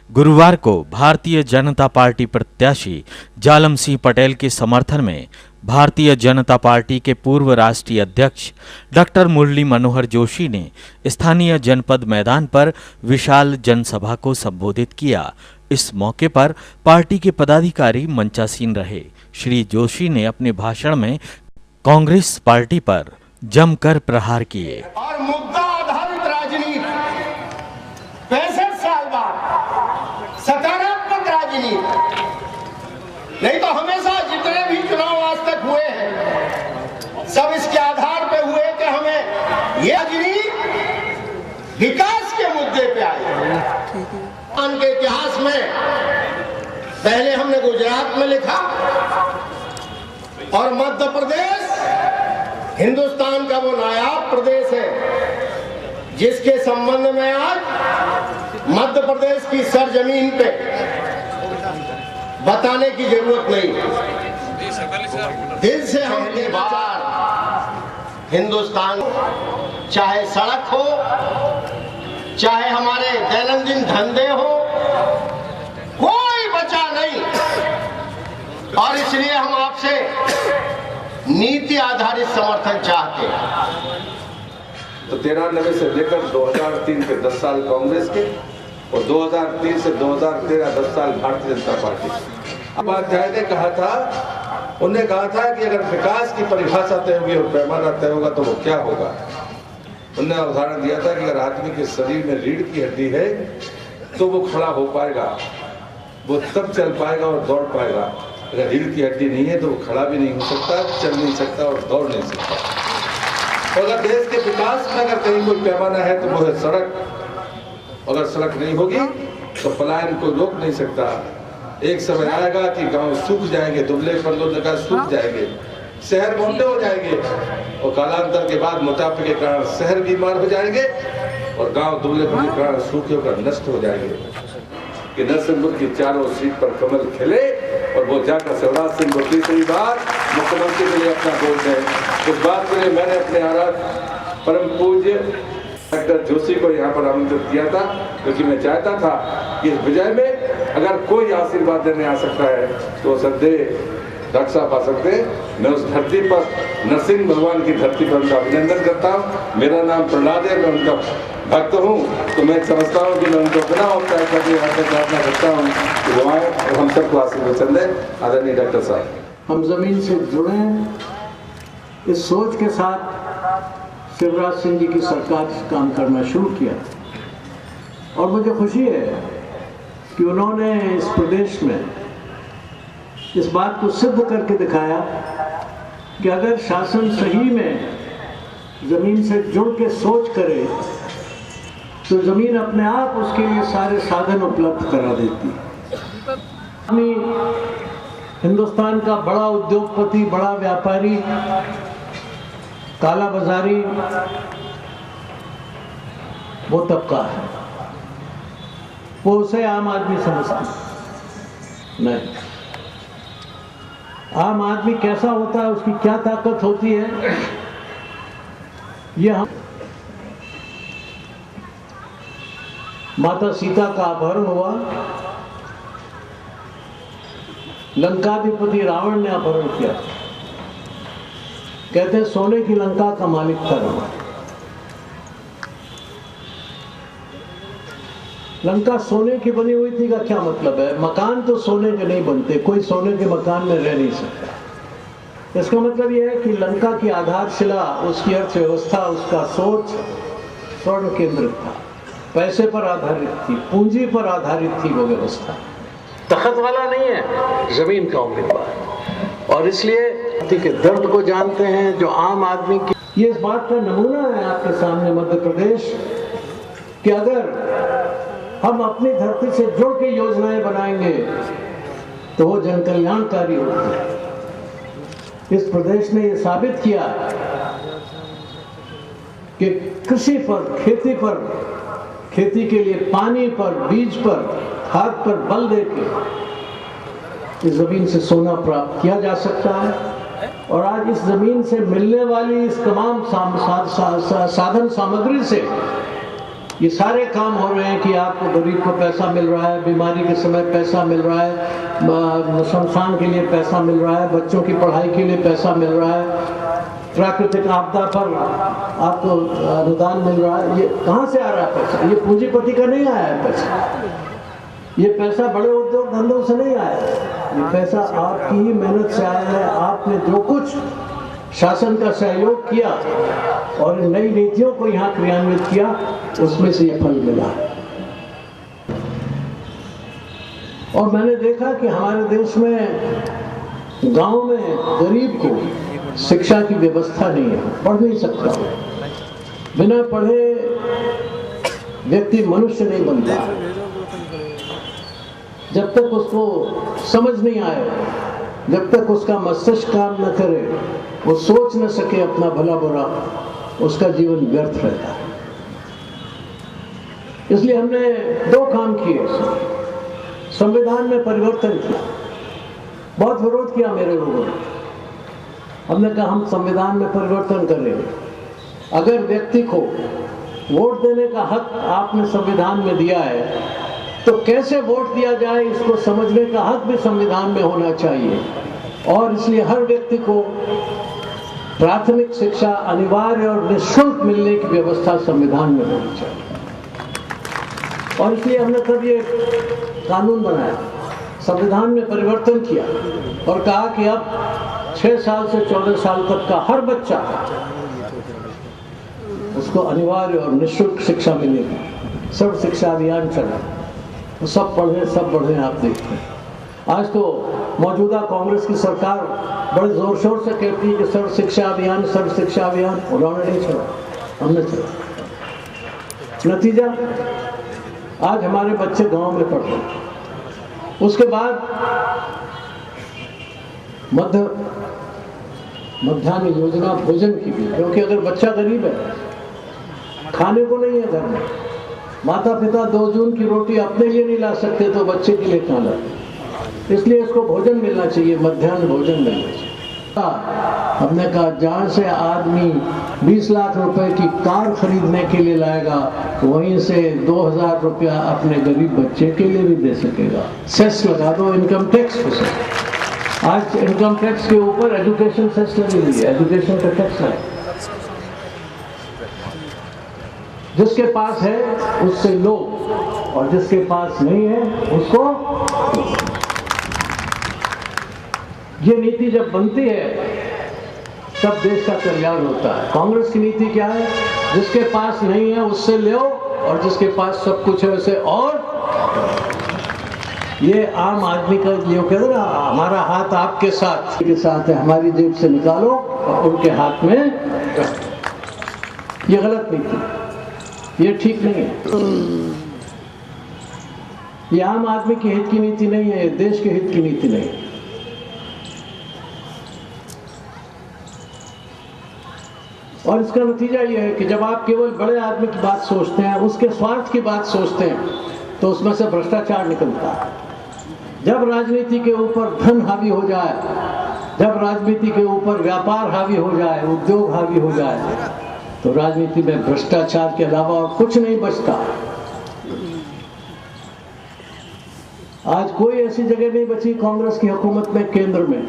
गुरुवार को भारतीय जनता पार्टी प्रत्याशी जालम सिंह पटेल के समर्थन में भारतीय जनता पार्टी के पूर्व राष्ट्रीय अध्यक्ष डॉक्टर मुरली मनोहर जोशी ने स्थानीय जनपद मैदान पर विशाल जनसभा को संबोधित किया। इस मौके पर पार्टी के पदाधिकारी मंचासीन रहे। श्री जोशी ने अपने भाषण में कांग्रेस पार्टी पर जमकर प्रहार किए। और मुद्दा आधारित राजनीति 65 साल बाद सकारात्मक राजनीति, नहीं तो हमेशा जितने भी चुनाव आज तक हुए हैं सब इसके आधार पे हुए कि हमें ये राजनीति विकास के मुद्दे पे आई। के इतिहास में पहले हमने गुजरात में लिखा और मध्य प्रदेश हिंदुस्तान का वो नायाब प्रदेश है जिसके संबंध में आज मध्य प्रदेश की सरजमीन पे बताने की जरूरत नहीं। दिल से हम बार हिंदुस्तान, चाहे सड़क हो, चाहे हमारे दैनंदिन धंधे हो, कोई बचा नहीं। और इसलिए हम आपसे नीति आधारित समर्थन चाहते हैं। तो 93 से लेकर 2003 के 10 साल कांग्रेस के और 2003 से 2013 10 साल भारतीय जनता पार्टी। उपाध्याय ने कहा था, उन्होंने कहा था कि अगर विकास की परिभाषा तय होगी और पैमाना तय होगा तो वो क्या होगा। उन्होंने उदाहरण दिया था कि अगर आदमी के शरीर में रीढ़ की हड्डी है तो वो खड़ा हो पाएगा, वो तब चल पाएगा और दौड़ पाएगा। अगर रीढ़ की हड्डी नहीं है तो वो खड़ा भी नहीं हो सकता, चल नहीं सकता और दौड़ नहीं सकता। और अगर देश के विकास में अगर कहीं कोई पैमाना है तो वो है सड़क। अगर सड़क नहीं होगी तो पलायन को रोक नहीं सकता। एक समय आएगा कि गांव सूख जाएंगे, दुबले पतले जगह सूख जाएंगे, शहर मोटे हो जाएंगे और कालांतर के बाद मोटापे के कारण शहर बीमार हो जाएंगे और गांव दुबले पतले के कारण सूखे होकर नष्ट हो जाएंगे। कि नरसिंहपुर की चारों सीट पर कमल खिले और वो जाकर शिवराज सिंह को तीसरी बार मुख्यमंत्री के लिए अपना वोट दें। इस बात के लिए मैंने अपने आराध्य परम पूज्य डॉक्टर जोशी को यहाँ पर आमंत्रित किया था, क्योंकि मैं चाहता था कि इस विजय में अगर कोई आशीर्वाद देने आ सकता है तो सदैव डॉक्टर साहब आ सकते हैं। मैं उस धरती पर, नरसिंह भगवान की धरती पर उनका अभिनंदन करता हूँ। मेरा नाम प्रहलाद है, मैं उनका भक्त हूँ, तो मैं समझता हूँ कि मैं उनको बिना उपचार करके यहाँ तक प्रार्थना करता हूँ कि दुआएं और हम सबको आशीर्वचन दें। आदरणीय डॉक्टर साहब, हम जमीन से जुड़े इस सोच के साथ शिवराज सिंह जी की सरकार काम करना शुरू किया और मुझे खुशी है कि उन्होंने इस प्रदेश में इस बात को सिद्ध करके दिखाया कि अगर शासन सही में जमीन से जुड़ के सोच करे तो जमीन अपने आप उसके लिए सारे साधन उपलब्ध करा देती है। हिंदुस्तान का बड़ा उद्योगपति, बड़ा व्यापारी, काला बाजारी वो तबका है, वो उसे आम आदमी समझता नहीं। आम आदमी कैसा होता है, उसकी क्या ताकत होती है, ये हम माता सीता का अपहरण हुआ, लंकाधिपति रावण ने अपहरण किया। कहते हैं सोने की लंका का मालिक था रावण। लंका सोने की बनी हुई थी का क्या मतलब है? मकान तो सोने के नहीं बनते, कोई सोने के मकान में रह नहीं सकता। इसका मतलब यह है कि लंका की आधारशिला, उसकी अर्थव्यवस्था, उसका सोच स्वर्ण केंद्रित था, पैसे पर आधारित थी, पूंजी पर आधारित थी वो व्यवस्था। तखत वाला नहीं है, जमीन का उम्मीदवार। और इसलिए के दर्द को जानते हैं जो आम आदमी की। ये इस बात का नमूना है आपके सामने मध्य प्रदेश कि अगर हम अपनी धरती से जुड़ के योजनाएं बनाएंगे तो वो जन कल्याणकारी होती है। इस प्रदेश ने ये साबित किया कि कृषि पर, खेती के लिए पानी पर, बीज पर, खाद पर बल देके इस जमीन से सोना प्राप्त किया जा सकता है। और आज इस जमीन से मिलने वाली इस तमाम साधन सामग्री से ये सारे काम हो रहे हैं कि आपको गरीब को पैसा मिल रहा है, बीमारी के समय पैसा मिल रहा है, शमशान के लिए पैसा मिल रहा है, बच्चों की पढ़ाई के लिए पैसा मिल रहा है, प्राकृतिक आपदा पर आपको अनुदान मिल रहा है। ये कहाँ से आ रहा है पैसा? ये पूंजीपति का नहीं आया है पैसा, ये पैसा बड़े उद्योग धंधों से नहीं आया है, ये पैसा आपकी ही मेहनत से आया है। आपने जो कुछ शासन का सहयोग किया और नई नीतियों को यहाँ क्रियान्वित किया, उसमें से ये फल मिला। और मैंने देखा कि हमारे देश में गांव में गरीब को शिक्षा की व्यवस्था नहीं है, पढ़ नहीं सकता। बिना पढ़े व्यक्ति मनुष्य नहीं बनता। जब तक उसको समझ नहीं आए, जब तक उसका मस्तिष्क काम न करे, वो सोच न सके अपना भला बुरा, उसका जीवन व्यर्थ रहता है। इसलिए हमने दो काम किए। संविधान में परिवर्तन किया, बहुत विरोध किया मेरे लोगों ने। हमने कहा हम संविधान में परिवर्तन करेंगे। अगर व्यक्ति को वोट देने का हक आपने संविधान में दिया है, तो कैसे वोट दिया जाए इसको समझने का हक भी संविधान में होना चाहिए। और इसलिए हर व्यक्ति को प्राथमिक शिक्षा अनिवार्य और निःशुल्क मिलने की व्यवस्था संविधान में होनी चाहिए। और इसलिए हमने तब ये कानून बनाया, संविधान में परिवर्तन किया और कहा कि अब 6 साल से 14 साल तक का हर बच्चा, उसको अनिवार्य और निःशुल्क शिक्षा मिलेगी। सर्व शिक्षा अभियान चला, तो सब पढ़े आप देखते हैं। आज तो मौजूदा कांग्रेस की सरकार बड़े जोर शोर से कहती है कि सर्व शिक्षा अभियान, सर्व शिक्षा अभियान। उन्होंने नहीं चला, हमने चला। नतीजा, आज हमारे बच्चे गांव में पढ़ रहे हैं। उसके बाद मध्याह्न योजना भोजन की भी, क्योंकि अगर बच्चा गरीब है, खाने को नहीं है घर में, माता पिता 2 जून की रोटी अपने लिए नहीं ला सकते तो बच्चे के लिए कहाँ लाते? इसलिए इसको भोजन मिलना चाहिए, मध्याह्न भोजन मिलना चाहिए। हमने कहा जहाँ से आदमी 20 लाख रुपए की कार खरीदने के लिए लाएगा, वहीं से 2000 रुपया अपने गरीब बच्चे के लिए भी दे सकेगा। सेस लगा दो, इनकम टैक्स हो सके। आज इनकम टैक्स के ऊपर एजुकेशन सेस लगी हुई है, एजुकेशन का टैक्स है। जिसके पास है उससे लो, और जिसके पास नहीं है उसको। ये नीति जब बनती है तब देश का कल्याण होता है। कांग्रेस की नीति क्या है? जिसके पास नहीं है उससे लो, और जिसके पास सब कुछ है उसे और। ये आम आदमी का ये कहते हैं ना, हमारा हाथ आपके साथ है, हमारी जेब से निकालो और उनके हाथ में रखो। ये गलत नीति, ये ठीक नहीं है। ये आम आदमी के हित की नीति नहीं है, देश के हित की नीति नहीं है। और इसका नतीजा यह है कि जब आप केवल बड़े आदमी की बात सोचते हैं, उसके स्वार्थ की बात सोचते हैं, तो उसमें से भ्रष्टाचार निकलता है। जब राजनीति के ऊपर धन हावी हो जाए, जब राजनीति के ऊपर व्यापार हावी हो जाए, उद्योग हावी हो जाए, तो राजनीति में भ्रष्टाचार के अलावा और कुछ नहीं बचता। आज कोई ऐसी जगह नहीं बची कांग्रेस की हुकूमत में, केंद्र में,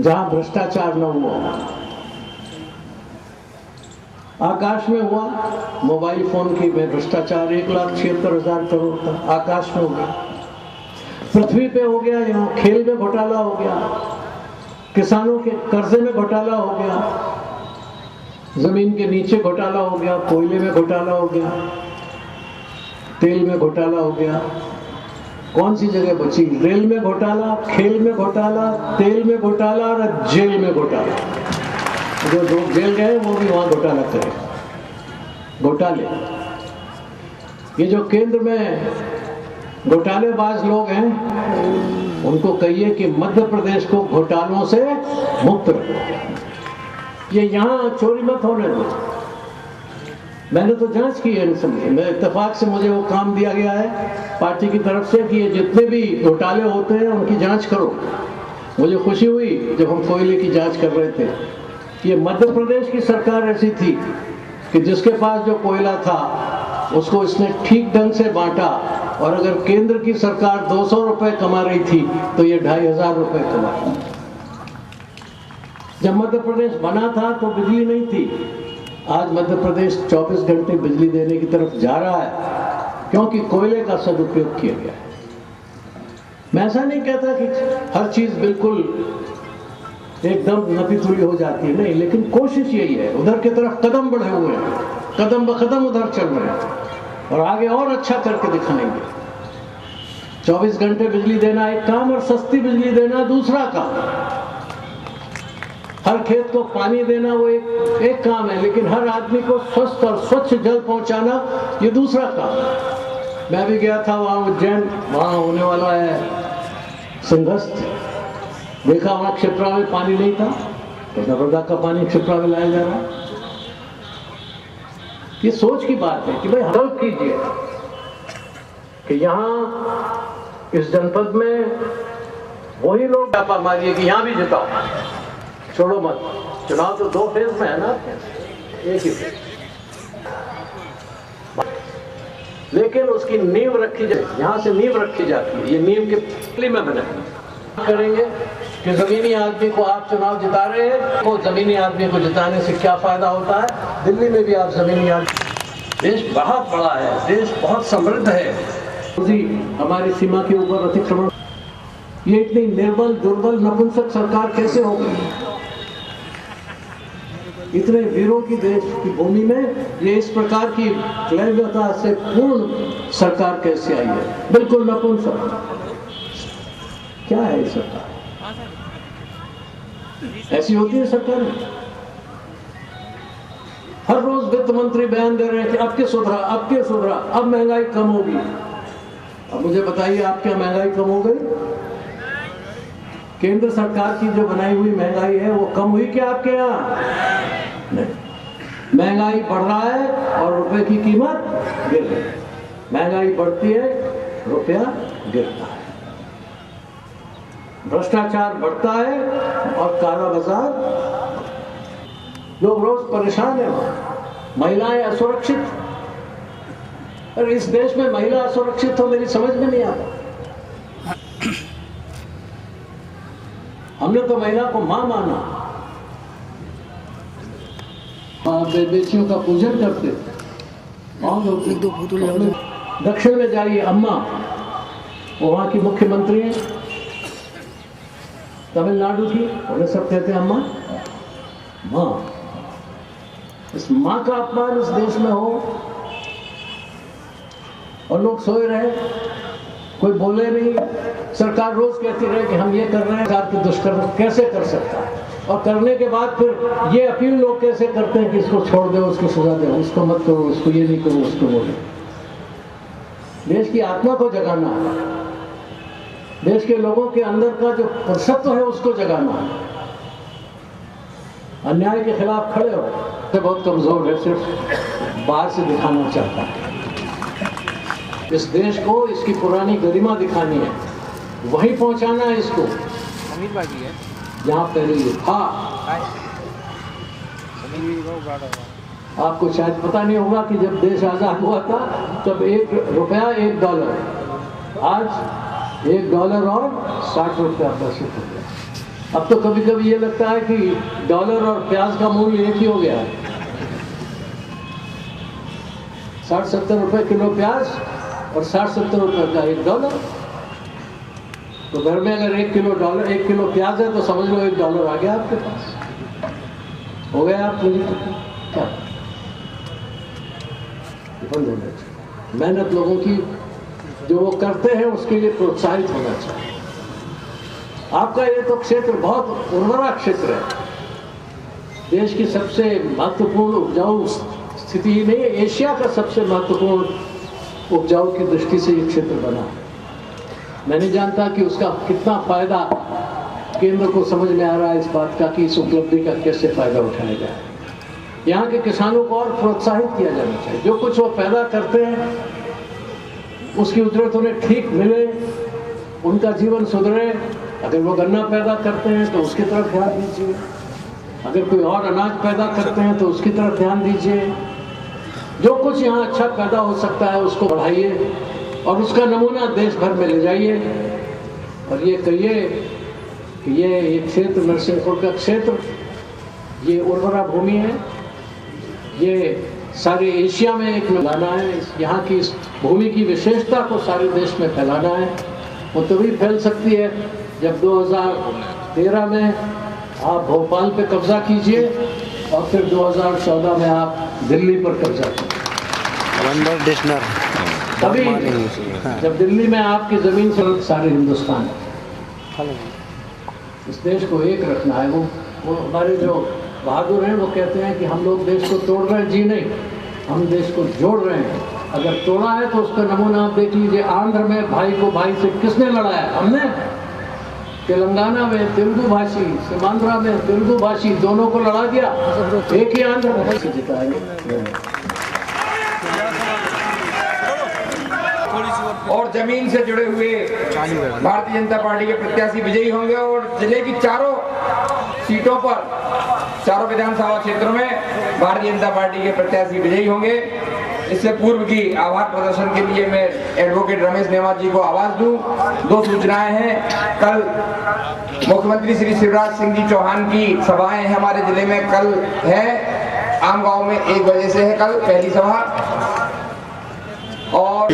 जहां भ्रष्टाचार न हुआ। आकाश में हुआ, मोबाइल फोन की में भ्रष्टाचार 1,76,000 करोड़ का आकाश में हो गया। पृथ्वी पे हो गया, यहाँ खेल में घोटाला हो गया, किसानों के कर्जे में घोटाला हो गया, जमीन के नीचे घोटाला हो गया, कोयले में घोटाला हो गया, तेल में घोटाला हो गया। कौन सी जगह बची? रेल में घोटाला, खेल में घोटाला, तेल में घोटाला और जेल में घोटाला। जो लोग जेल गए वो भी वहां घोटाला करे, घोटाले। ये जो केंद्र में घोटालेबाज लोग हैं, उनको कहिए कि मध्य प्रदेश को घोटालों से मुक्त रखो। ये यहाँ चोरी मत होने दो। मैंने तो जांच की है इन सब में, इत्तेफाक से मुझे वो काम दिया गया है पार्टी की तरफ से कि ये जितने भी घोटाले होते हैं उनकी जांच करो। मुझे खुशी हुई जब हम कोयले की जांच कर रहे थे, ये मध्य प्रदेश की सरकार ऐसी थी कि जिसके पास जो कोयला था उसको इसने ठीक ढंग से बांटा, और अगर केंद्र की सरकार 200 रुपए कमा रही थी तो ये 2500 रुपए कमा रही थी। जब मध्य प्रदेश बना था तो बिजली नहीं थी। आज मध्य प्रदेश 24 घंटे बिजली देने की तरफ जा रहा है क्योंकि कोयले का सदुपयोग किया गया है। मैं ऐसा नहीं कहता कि हर चीज बिल्कुल एकदम नपी-तुली हो जाती है, नहीं, लेकिन कोशिश यही है। उधर की तरफ कदम बढ़े हुए हैं, कदम ब कदम उधर चल रहे हैं और आगे और अच्छा करके दिखाएंगे। 24 घंटे बिजली देना एक काम और सस्ती बिजली देना दूसरा काम। हर खेत को पानी देना वो एक काम है, लेकिन हर आदमी को स्वस्थ और स्वच्छ जल पहुंचाना ये दूसरा काम है। मैं भी गया था वहाँ उज्जैन, वहाँ होने वाला है सिंहस्थ, देखा वहाँ क्षिप्रा में पानी नहीं था तो नर्मदा का पानी क्षिप्रा में लाया जा रहा है। ये सोच की बात है कि भाई हल कीजिए कि यहाँ इस जनपद में वही लोग डापा मारिए कि यहाँ भी जिताओ, छोड़ो मत। चुनाव तो 2 फेज में है ना, एक ही फेज, लेकिन उसकी नींव रखी जाए, यहाँ से नींव रखी जाती है। ये नींव के पहले में बने करेंगे कि जमीनी आदमी को आप चुनाव जिता रहे हैं, तो जमीनी आदमी को जिताने से क्या फायदा होता है। दिल्ली में भी आप जमीनी आदमी, देश बहुत बड़ा है, देश बहुत समृद्ध है, हमारी सीमा के ऊपर अतिक्रमण, ये इतनी निर्बल दुर्बल नपुंसक सरकार कैसे हो गई। इतने वीरों की देश की भूमि में ये इस प्रकार की क्लैवता से पूर्ण सरकार कैसे आई है, बिल्कुल नपुंसक। क्या है ये सरकार, ऐसी होती है सरकार। हर रोज वित्त मंत्री बयान दे रहे हैं कि अब के सुधरा, अब के सुधरा, अब महंगाई कम होगी। अब मुझे बताइए, आप क्या महंगाई कम हो गई? केंद्र सरकार की जो बनाई हुई महंगाई है वो कम हुई क्या आपके यहाँ? नहीं, महंगाई बढ़ रहा है और रुपए की कीमत गिर रही है। महंगाई बढ़ती है, रुपया गिरता है, भ्रष्टाचार बढ़ता है और काला बाजार, लोग रोज परेशान है, महिलाएं असुरक्षित। और इस देश में महिला असुरक्षित तो मेरी समझ में नहीं आता। हमने तो महिला को मां माना, बेटियों का पूजन करते थे। दक्षिण में जाइए, अम्मा, वहां की मुख्यमंत्री है तमिलनाडु की, उन्हें सब कहते हैं अम्मा, मां। इस मां का अपमान इस देश में हो और लोग सोए रहे, कोई बोले नहीं। सरकार रोज कहती रहे कि हम ये कर रहे हैं, सरकार की दुष्कर्म कैसे कर सकता है, और करने के बाद फिर ये अपील लोग कैसे करते हैं कि इसको छोड़ दो, उसको सजा दो, उसको मत करो, इसको ये नहीं करो, उसको बोलो। देश की आत्मा को जगाना है, देश के लोगों के अंदर का जो पुरुषत्व है उसको जगाना है। अन्याय के खिलाफ खड़े हो, तो बहुत कमजोर है, सिर्फ बाहर से दिखाना चाहता है। इस देश को इसकी पुरानी गरिमा दिखानी है, वहीं पहुंचाना है इसको जहां पहले ये था। आपको शायद पता नहीं होगा कि जब देश आजाद हुआ था तब ₹1 $1, आज $1 और 60 रुपया प्रस्तुत हो गया। अब तो कभी कभी ये लगता है कि डॉलर और प्याज का मूल्य एक ही हो गया है। 60-70 रुपए किलो प्याज और 60-70 रुपए का $1। तो घर में अगर 1 किलो प्याज है तो समझ लो $1 आ गया आपके पास, हो गया। आप क्या बंद होना चाहिए। मेहनत लोगों की जो वो करते हैं उसके लिए प्रोत्साहित होना चाहिए। आपका ये तो क्षेत्र बहुत उर्वरा क्षेत्र है, देश की सबसे महत्वपूर्ण उपजाऊ स्थिति ही नहीं है, एशिया का सबसे महत्वपूर्ण उपजाऊ की दृष्टि से ये क्षेत्र बना है। मैं नहीं जानता कि उसका कितना फायदा केंद्र को समझ में आ रहा है इस बात का कि इस उपलब्धि का कैसे फायदा उठाया जाए। यहाँ के किसानों को और प्रोत्साहित किया जाना चाहिए। जो कुछ वो पैदा करते हैं उसकी उजरत उन्हें ठीक मिले, उनका जीवन सुधरे। अगर वो गन्ना पैदा करते हैं तो उसकी तरफ ध्यान दीजिए, अगर कोई और अनाज पैदा करते हैं तो उसकी तरफ ध्यान दीजिए। जो कुछ यहाँ अच्छा पैदा हो सकता है उसको बढ़ाइए और उसका नमूना देश भर में ले जाइए। और ये कहिए कि ये क्षेत्र नरसिंहपुर का क्षेत्र ये उर्वरा भूमि है, ये सारे एशिया में एक लाना है, यहाँ की इस भूमि की विशेषता को सारे देश में फैलाना है। वो तभी फैल सकती है जब 2013 में आप भोपाल पे कब्जा कीजिए और फिर 2014 में आप दिल्ली पर कब्जा कीजिए। तभी जब दिल्ली में आपकी जमीन से सारे हिंदुस्तान, इस देश को एक रखना है। वो हमारे जो बहादुर हैं वो कहते हैं कि हम लोग देश को तोड़ रहे हैं। जी नहीं, हम देश को जोड़ रहे हैं। अगर तोड़ा है तो उसका नमूना आप देख लीजिए। आंध्र में भाई को भाई से किसने लड़ाया? हमने। तेलंगाना में तेलुगु भाषी, सीमांध्रा में तेलुगु भाषी, दोनों को लड़ा दिया, एक ही आंध्र में से जिताएंगे। और जमीन से जुड़े हुए भारतीय जनता पार्टी के प्रत्याशी विजयी होंगे और जिले की चारों सीटों पर, चारों विधानसभा क्षेत्रों में भारतीय जनता पार्टी के प्रत्याशी विजयी होंगे। इससे पूर्व की आभार प्रदर्शन के लिए मैं एडवोकेट रमेश नेवाज जी को आवाज दूं। 2 सूचनाएं हैं। कल मुख्यमंत्री श्री शिवराज सिंह जी चौहान की सभाएं हमारे जिले में कल है। आम गांव में 1 बजे से है कल पहली सभा। और